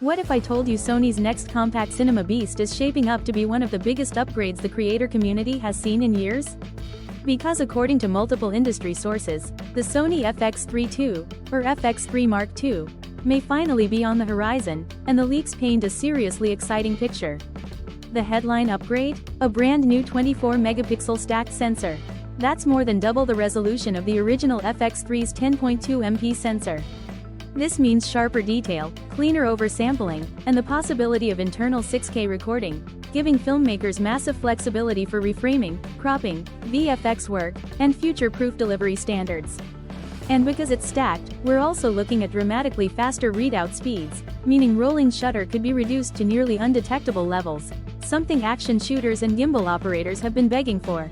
What if I told you Sony's next compact cinema beast is shaping up to be one of the biggest upgrades the creator community has seen in years? Because according to multiple industry sources, the Sony FX3 II, or FX3 Mark II, may finally be on the horizon, and the leaks paint a seriously exciting picture. The headline upgrade? A brand new 24-megapixel stacked sensor. That's more than double the resolution of the original FX3's 10.2 MP sensor. This means sharper detail, cleaner oversampling, and the possibility of internal 6K recording, giving filmmakers massive flexibility for reframing, cropping, VFX work, and future-proof delivery standards. And because it's stacked, we're also looking at dramatically faster readout speeds, meaning rolling shutter could be reduced to nearly undetectable levels, something action shooters and gimbal operators have been begging for.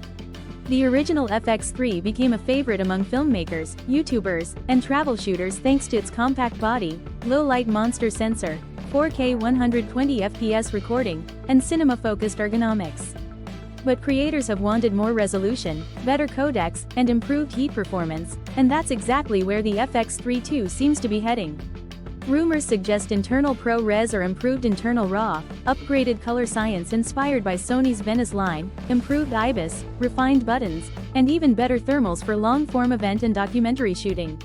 The original FX3 became a favorite among filmmakers, YouTubers, and travel shooters thanks to its compact body, low-light monster sensor, 4K 120 FPS recording, and cinema-focused ergonomics. But creators have wanted more resolution, better codecs, and improved heat performance, and that's exactly where the FX3 II seems to be heading. Rumors suggest internal ProRes or improved internal RAW, upgraded color science inspired by Sony's Venice line, improved IBIS, refined buttons, and even better thermals for long-form event and documentary shooting.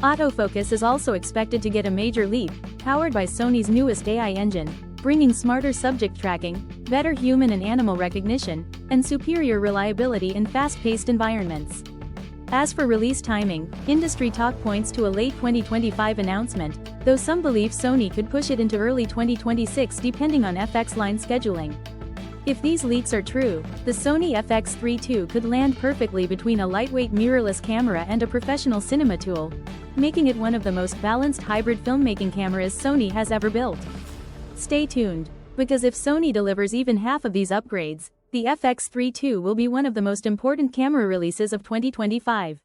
Autofocus is also expected to get a major leap, powered by Sony's newest AI engine, bringing smarter subject tracking, better human and animal recognition, and superior reliability in fast-paced environments. As for release timing, industry talk points to a late 2025 announcement, though some believe Sony could push it into early 2026 depending on FX line scheduling. If these leaks are true, the Sony FX3 II could land perfectly between a lightweight mirrorless camera and a professional cinema tool, making it one of the most balanced hybrid filmmaking cameras Sony has ever built. Stay tuned, because if Sony delivers even half of these upgrades, the FX3 II will be one of the most important camera releases of 2025.